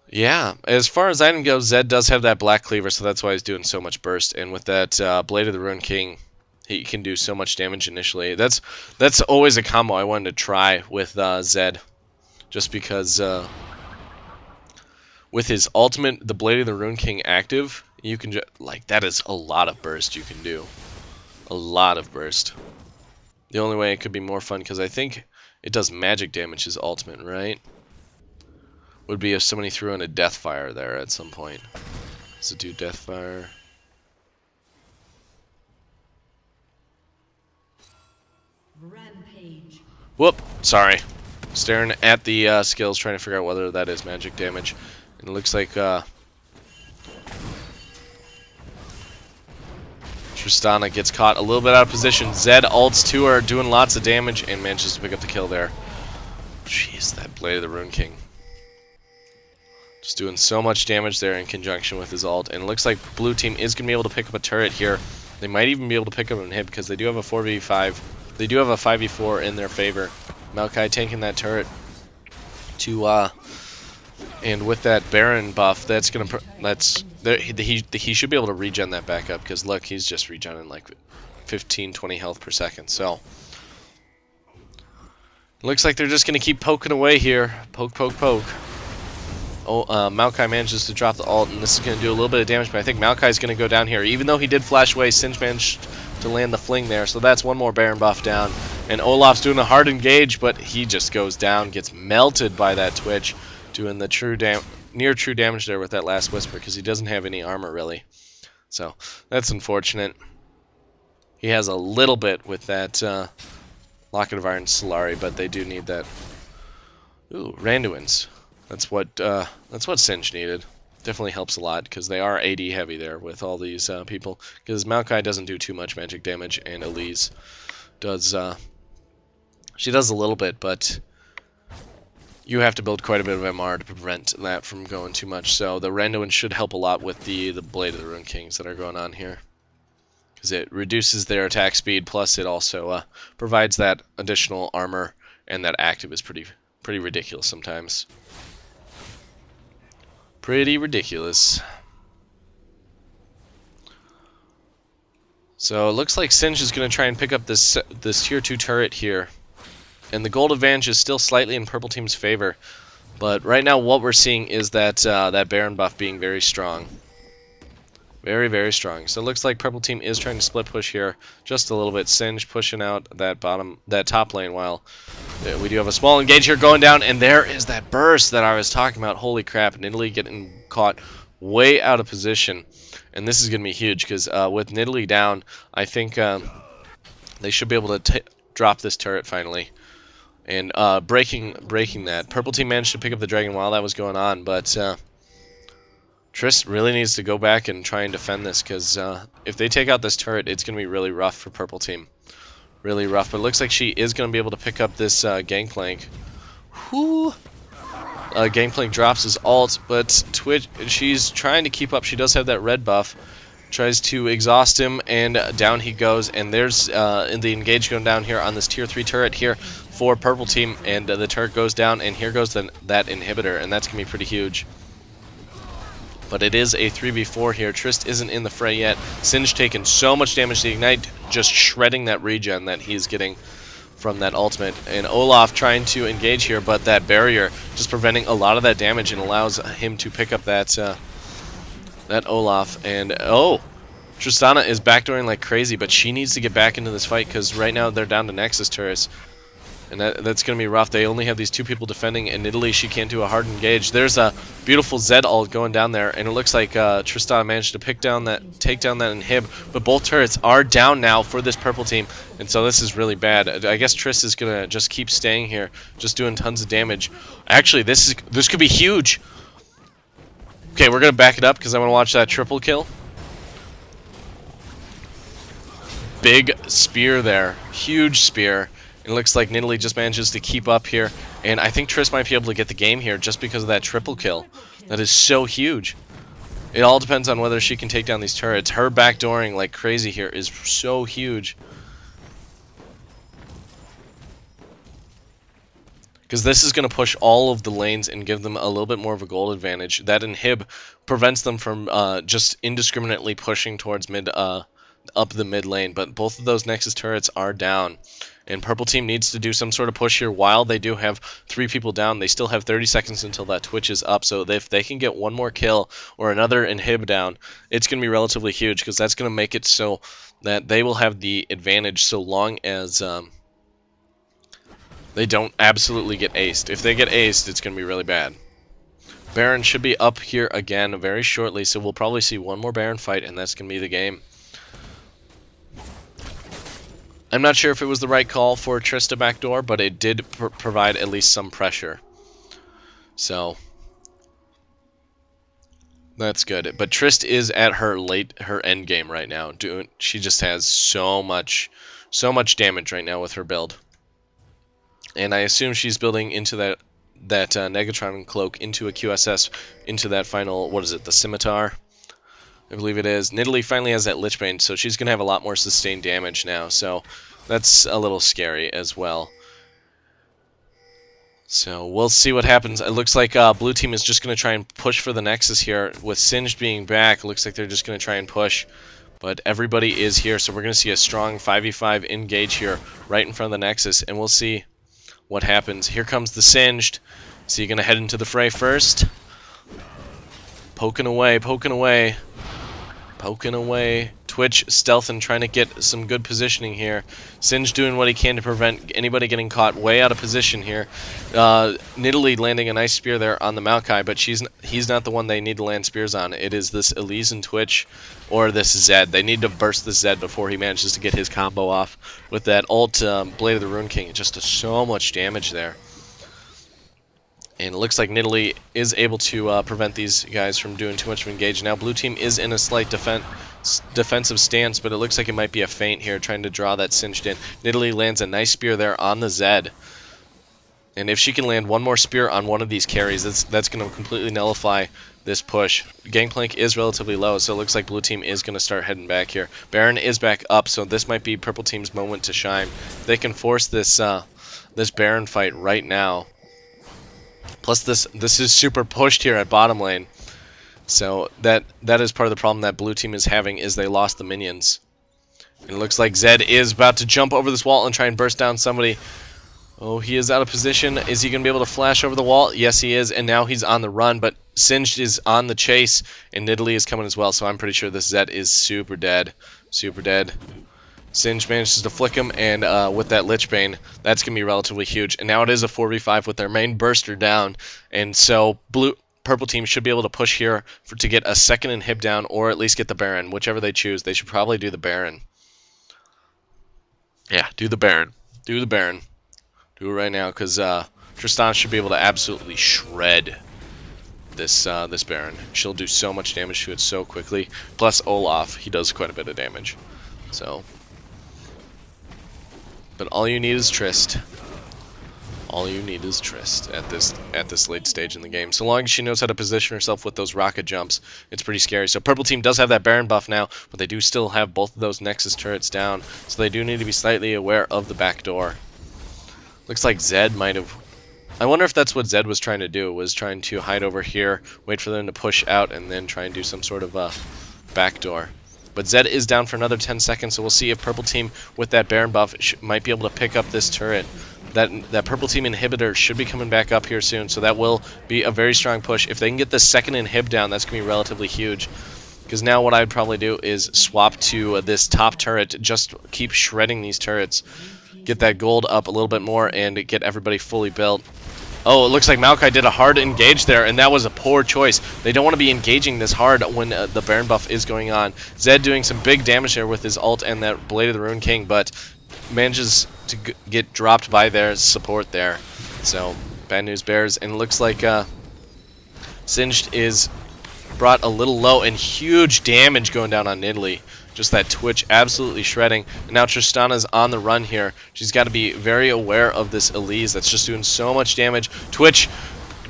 yeah, as far as item goes, Zed does have that Black Cleaver, so that's why he's doing so much burst, and with that Blade of the Ruined King, he can do so much damage initially. That's always a combo I wanted to try with Zed, just because with his ultimate, the Blade of the Ruined King active, you can like that is a lot of burst you can do, a lot of burst. The only way it could be more fun, because I think it does magic damage, his ultimate, right? Would be if somebody threw in a Deathfire there at some point. Does it do Deathfire? Rampage. Whoop, sorry. Staring at the skills, trying to figure out whether that is magic damage. And it looks like Tristana gets caught a little bit out of position. Zed ults to her, doing lots of damage, and manages to pick up the kill there. Jeez, that Blade of the Ruined King. Just doing so much damage there in conjunction with his ult. And it looks like blue team is going to be able to pick up a turret here. They might even be able to pick up an hit, because they do have a 4v5. They do have a 5v4 in their favor. Maokai tanking that turret to and with that Baron buff, that's gonna he should be able to regen that back up, because look, he's just regenerating like 15-20 health per second. So looks like they're just gonna keep poking away here. Poke. Oh, Maokai manages to drop the ult, and this is going to do a little bit of damage, but I think Maokai is going to go down here. Even though he did flash away, Singe managed to land the fling there, so that's 1 more Baron buff down. And Olaf's doing a hard engage, but he just goes down, gets melted by that Twitch, doing the near true damage there with that last Whisper, because he doesn't have any armor, really. So, that's unfortunate. He has a little bit with that Locket of Iron Solari, but they do need that. Ooh, Randuin's. That's what Singe needed. Definitely helps a lot because they are AD heavy there with all these people. Because Maokai doesn't do too much magic damage, and Elise does. She does a little bit, but you have to build quite a bit of MR to prevent that from going too much. So the Randuin should help a lot with the Blade of the Rune Kings that are going on here. Because it reduces their attack speed, plus it also provides that additional armor, and that active is pretty ridiculous sometimes. Pretty ridiculous. So it looks like Singe is going to try and pick up this tier 2 turret here. And the gold advantage is still slightly in purple team's favor. But right now what we're seeing is that that Baron buff being very strong. Very, very strong. So it looks like purple team is trying to split push here just a little bit. Singe pushing out that top lane while we do have a small engage here going down, and there is that burst that I was talking about. Holy crap, Nidalee getting caught way out of position. And this is going to be huge because with Nidalee down, I think they should be able to drop this turret finally. And breaking that. Purple team managed to pick up the dragon while that was going on, but Trist really needs to go back and try and defend this, because if they take out this turret, it's going to be really rough for purple team. Really rough. But it looks like she is going to be able to pick up this Gangplank. Whoo! Gangplank drops his ult, but Twitch, she's trying to keep up. She does have that red buff. Tries to exhaust him, and down he goes. And there's the engage going down here on this tier 3 turret here for purple team. And the turret goes down, and here goes that inhibitor, and that's going to be pretty huge. But it is a 3v4 here. Trist isn't in the fray yet. Singe taking so much damage to the Ignite, just shredding that regen that he's getting from that ultimate. And Olaf trying to engage here, but that barrier just preventing a lot of that damage and allows him to pick up that Olaf. And oh, Tristana is backdooring like crazy, but she needs to get back into this fight because right now they're down to Nexus turrets. And that's going to be rough. They only have these 2 people defending, and Nidalee, she can't do a hard engage. There's a beautiful Zed ult going down there, and it looks like Tristana managed to take down that inhib, but both turrets are down now for this purple team, and so this is really bad. I guess Trist is going to just keep staying here, just doing tons of damage. Actually, this could be huge. Okay, we're going to back it up because I want to watch that triple kill. Big spear there. Huge spear. It looks like Nidalee just manages to keep up here, and I think Triss might be able to get the game here just because of that triple kill. That is so huge. It all depends on whether she can take down these turrets. Her backdooring like crazy here is so huge. Because this is going to push all of the lanes and give them a little bit more of a gold advantage. That inhib prevents them from just indiscriminately pushing towards up the mid lane, but both of those Nexus turrets are down. And purple team needs to do some sort of push here while they do have 3 people down. They still have 30 seconds until that Twitch is up, so if they can get one more kill or another inhib down, it's going to be relatively huge because that's going to make it so that they will have the advantage so long as they don't absolutely get aced. If they get aced, it's going to be really bad. Baron should be up here again very shortly, so we'll probably see one more Baron fight, and that's going to be the game. I'm not sure if it was the right call for Trista backdoor, but it did provide at least some pressure. So that's good. But Trist is at her end game right now. She just has so much damage right now with her build. And I assume she's building into that Negatron cloak into a QSS, into that final, what is it, the scimitar? I believe it is. Nidalee finally has that Lichbane, so she's going to have a lot more sustained damage now. So that's a little scary as well. So we'll see what happens. It looks like blue team is just going to try and push for the Nexus here. With Singed being back, it looks like they're just going to try and push. But everybody is here, so we're going to see a strong 5v5 engage here right in front of the Nexus, and we'll see what happens. Here comes the Singed. So you're going to head into the fray first. Poking away, poking away. Poking away Twitch stealthing, trying to get some good positioning here. Singe doing what he can to prevent anybody getting caught way out of position here. Nidalee landing a nice spear there on the Maokai, but he's not the one they need to land spears on. It is this Elise and Twitch or this Zed. They need to burst this Zed before he manages to get his combo off with that ult Blade of the Rune King. It just does so much damage there. And it looks like Nidalee is able to prevent these guys from doing too much of engage. Now blue team is in a slight defensive stance, but it looks like it might be a feint here, trying to draw that Singed in. Nidalee lands a nice spear there on the Zed. And if she can land one more spear on one of these carries, that's going to completely nullify this push. Gangplank is relatively low, so it looks like blue team is going to start heading back here. Baron is back up, so this might be purple team's moment to shine. They can force this this Baron fight right now. Plus this is super pushed here at bottom lane. So that is part of the problem that blue team is having, is they lost the minions. And it looks like Zed is about to jump over this wall and try and burst down somebody. Oh, he is out of position. Is he going to be able to flash over the wall? Yes, he is. And now he's on the run, but Singed is on the chase, and Nidalee is coming as well. So I'm pretty sure this Zed is super dead. Super dead. Singed manages to flick him, and with that Lich Bane, that's going to be relatively huge. And now it is a 4v5 with their main burster down. And so purple team should be able to push here to get a second inhib down, or at least get the Baron. Whichever they choose, they should probably do the Baron. Yeah, do the Baron. Do the Baron. Do it right now, because Tristana should be able to absolutely shred this this Baron. She'll do so much damage to it so quickly. Plus Olaf, he does quite a bit of damage. So, but all you need is Trist. All you need is Trist at this late stage in the game. So long as she knows how to position herself with those rocket jumps, it's pretty scary. So purple team does have that Baron buff now, but they do still have both of those Nexus turrets down. So they do need to be slightly aware of the back door. Looks like Zed might have... I wonder if that's what Zed was trying to do, was trying to hide over here, wait for them to push out, and then try and do some sort of backdoor. But Zed is down for another 10 seconds, so we'll see if purple team with that Baron buff might be able to pick up this turret. That purple team inhibitor should be coming back up here soon, so that will be a very strong push. If they can get the second inhib down, that's going to be relatively huge. Because now what I'd probably do is swap to this top turret, just keep shredding these turrets. Get that gold up a little bit more and get everybody fully built. Oh, it looks like Maokai did a hard engage there, and that was a poor choice. They don't want to be engaging this hard when the Baron buff is going on. Zed doing some big damage there with his ult and that Blade of the Rune King, but manages to get dropped by their support there. So, bad news bears, and it looks like Singed is brought a little low, and huge damage going down on Nidalee. Just that Twitch absolutely shredding. And now Tristana's on the run here. She's got to be very aware of this Elise that's just doing so much damage. Twitch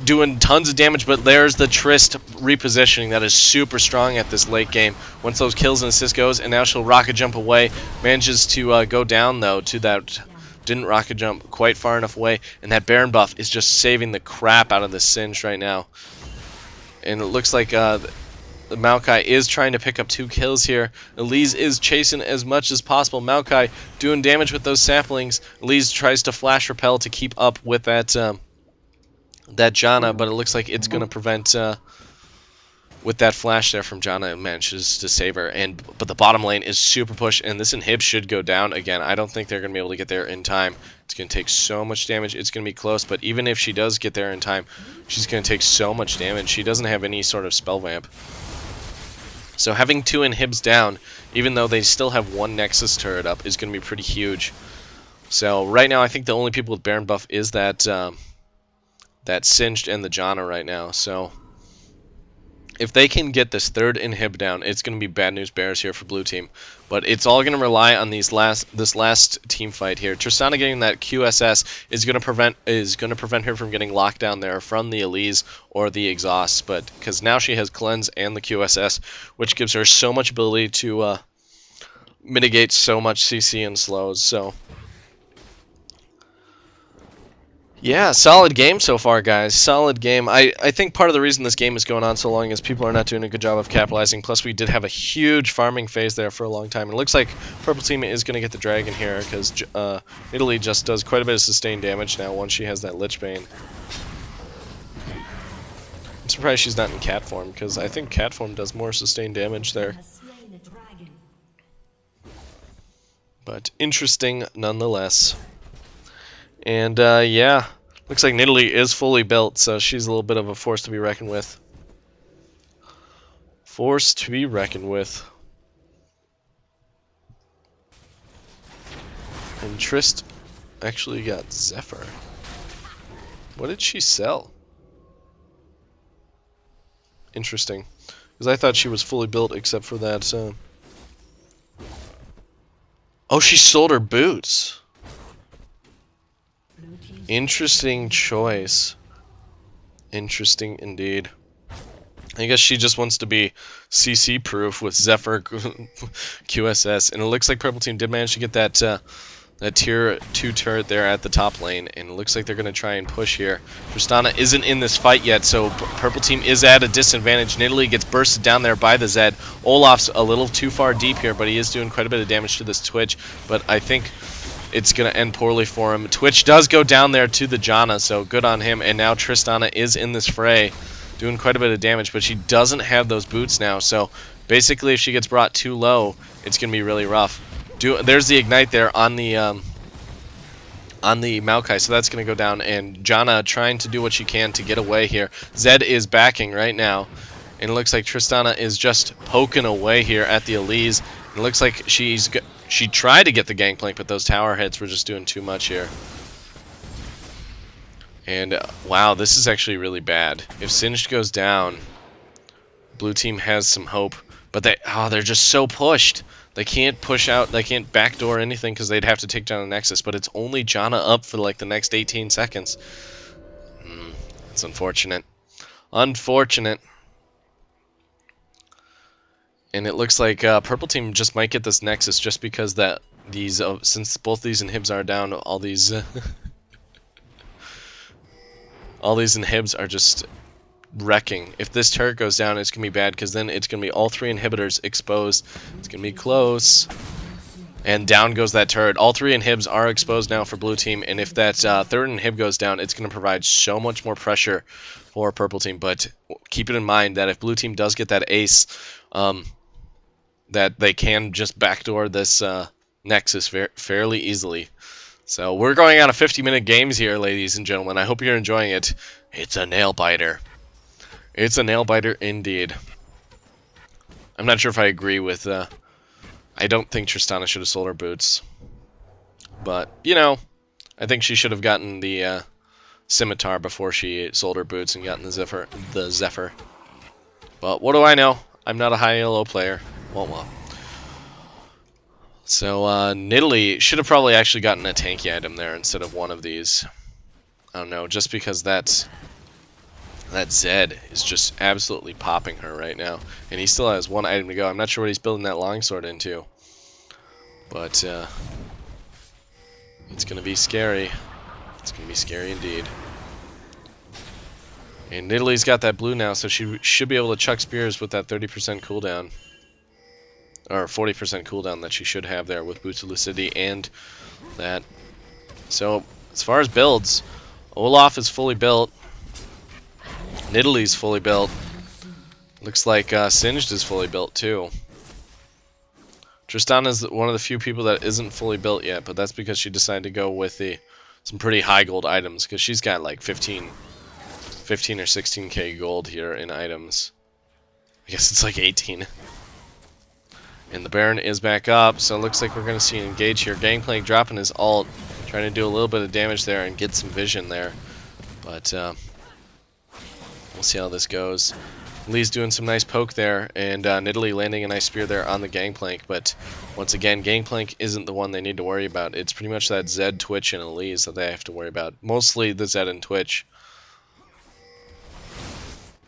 doing tons of damage, but there's the Trist repositioning that is super strong at this late game. Once those kills and assists goes, and now she'll rocket jump away. Manages to go down, though, to that... Didn't rocket jump quite far enough away. And that Baron buff is just saving the crap out of this Singed right now. And it looks like... the Maokai is trying to pick up 2 kills here. Elise is chasing as much as possible. Maokai doing damage with those saplings. Elise tries to flash repel to keep up with that that Janna, but it looks like it's going to prevent with that flash there from Janna. It manages to save her. But the bottom lane is super pushed, and this inhib should go down again. I don't think they're going to be able to get there in time. It's going to take so much damage. It's going to be close, but even if she does get there in time, she's going to take so much damage. She doesn't have any sort of spell vamp. So having 2 inhibs down, even though they still have 1 Nexus turret up, is going to be pretty huge. So right now I think the only people with Baron buff is that that Singed and the Janna right now. So if they can get this 3rd inhib down, it's going to be bad news bears here for blue team. But it's all going to rely on this last team fight here. Tristana getting that QSS is going to prevent her from getting locked down there from the Elise or the exhaust. But because now she has cleanse and the QSS, which gives her so much ability to mitigate so much CC and slows. So yeah, solid game so far, guys. Solid game. I think part of the reason this game is going on so long is people are not doing a good job of capitalizing. Plus, we did have a huge farming phase there for a long time. It looks like purple team is going to get the dragon here because Nidalee just does quite a bit of sustained damage now once she has that Lich Bane. I'm surprised she's not in cat form because I think cat form does more sustained damage there. But interesting nonetheless. And yeah, looks like Nidalee is fully built, so she's a little bit of a force to be reckoned with. Force to be reckoned with. And Trist actually got Zephyr. What did she sell? Interesting. Because I thought she was fully built except for that. Oh, she sold her boots. Interesting choice. Interesting indeed. I guess she just wants to be CC proof with Zephyr QSS. And it looks like Purple Team did manage to get that that tier 2 turret there at the top lane, and it looks like they're going to try and push here. Tristana isn't in this fight yet, so Purple Team is at a disadvantage. Nidalee gets bursted down there by the Zed. Olaf's a little too far deep here, but he is doing quite a bit of damage to this Twitch, but I think it's going to end poorly for him. Twitch does go down there to the Janna, so good on him, and now Tristana is in this fray, doing quite a bit of damage, but she doesn't have those boots now, so basically if she gets brought too low, it's going to be really rough. There's the ignite there on the Maokai, so that's going to go down, and Janna trying to do what she can to get away here. Zed is backing right now, and it looks like Tristana is just poking away here at the Elise. It looks like she tried to get the Gangplank, but those tower hits were just doing too much here. And wow, this is actually really bad. If Singed goes down, blue team has some hope, but they're just so pushed. They can't push out, they can't backdoor anything because they'd have to take down a Nexus, but it's only Janna up for like the next 18 seconds. It's unfortunate. Unfortunate. And it looks like Purple Team just might get this Nexus just because since both these inhibs are down, all these all these inhibs are just wrecking. If this turret goes down, it's gonna be bad because then it's gonna be all 3 inhibitors exposed. It's gonna be close, and down goes that turret. All 3 inhibs are exposed now for blue team, and if that third inhib goes down, it's gonna provide so much more pressure for Purple Team. But keep it in mind that if blue team does get that ace, that they can just backdoor this Nexus fairly easily. So we're going on a 50-minute games here, ladies and gentlemen. I hope you're enjoying it. It's a nail biter. It's a nail biter indeed. I'm not sure if I agree with. I don't think Tristana should have sold her boots, but you know, I think she should have gotten the scimitar before she sold her boots and gotten the Zephyr. But what do I know? I'm not a high ELO player. Well. So Nidalee should have probably actually gotten a tanky item there instead of one of these. I don't know, just because that Zed is just absolutely popping her right now. And he still has one item to go. I'm not sure what he's building that longsword into. But it's going to be scary. It's going to be scary indeed. And Nidalee's got that blue now, so she should be able to chuck spears with that 30% cooldown. Or 40% cooldown that she should have there with Boots of Lucidity and that. So, as far as builds, Olaf is fully built. Nidalee's fully built. Looks like Singed is fully built too. Tristana is one of the few people that isn't fully built yet, but that's because she decided to go with some pretty high gold items, because she's got like 15 or 16k gold here in items. I guess it's like 18. And the Baron is back up, so it looks like we're going to see an engage here. Gangplank dropping his ult, trying to do a little bit of damage there and get some vision there. But we'll see how this goes. Lee's doing some nice poke there, and Nidalee landing a nice spear there on the Gangplank. But once again, Gangplank isn't the one they need to worry about. It's pretty much that Zed, Twitch, and Elise that they have to worry about. Mostly the Zed and Twitch.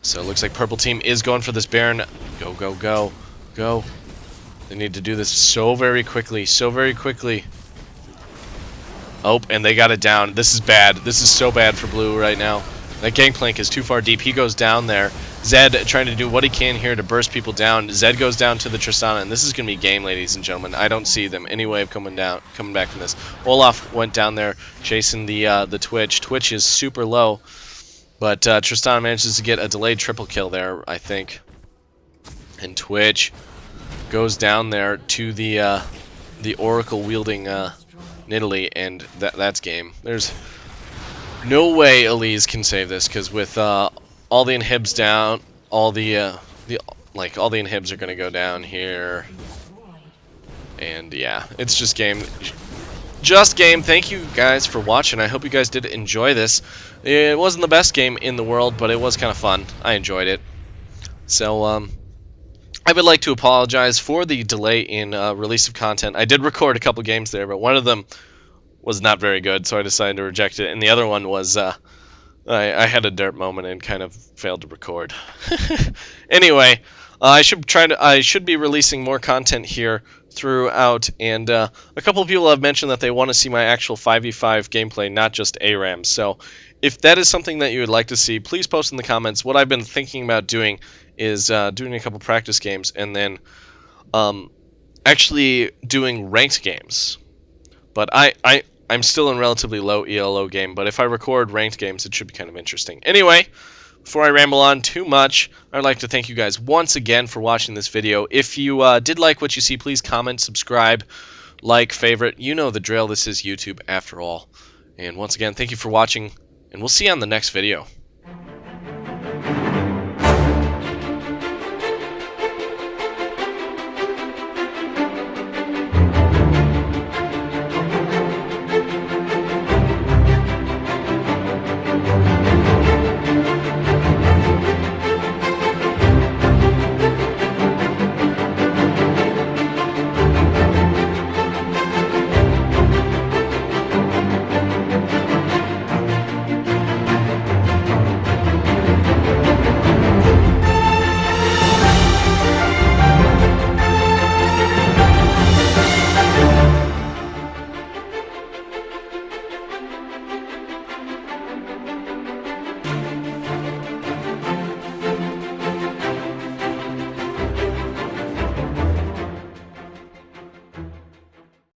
So it looks like Purple Team is going for this Baron. Go, go, go, go. They need to do this so very quickly, so very quickly. Oh, and they got it down. This is bad. This is so bad for blue right now. That Gangplank is too far deep. He goes down there. Zed trying to do what he can here to burst people down. Zed goes down to the Tristana, and this is going to be game, ladies and gentlemen. I don't see them any way of coming back from this. Olaf went down there chasing the Twitch. Twitch is super low, but Tristana manages to get a delayed triple kill there, I think. And Twitch goes down there to the the Oracle wielding Nidalee, and that's game. There's no way Elise can save this, because with all the inhibs down, all the all the inhibs are gonna go down here, and yeah, it's just game. Just game. Thank you guys for watching. I hope you guys did enjoy this. It wasn't the best game in the world, but it was kind of fun. I enjoyed it. So I would like to apologize for the delay in release of content. I did record a couple games there, but one of them was not very good, so I decided to reject it. And the other one was I had a dirt moment and kind of failed to record. Anyway, I should be releasing more content here throughout, and a couple of people have mentioned that they want to see my actual 5v5 gameplay, not just ARAM. So if that is something that you would like to see, please post in the comments. What I've been thinking about doing is doing a couple practice games, and then actually doing ranked games. But I'm still in relatively low ELO game, but if I record ranked games, it should be kind of interesting. Anyway, before I ramble on too much, I'd like to thank you guys once again for watching this video. If you did like what you see, please comment, subscribe, like, favorite. You know the drill. This is YouTube after all. And once again, thank you for watching, and we'll see you on the next video.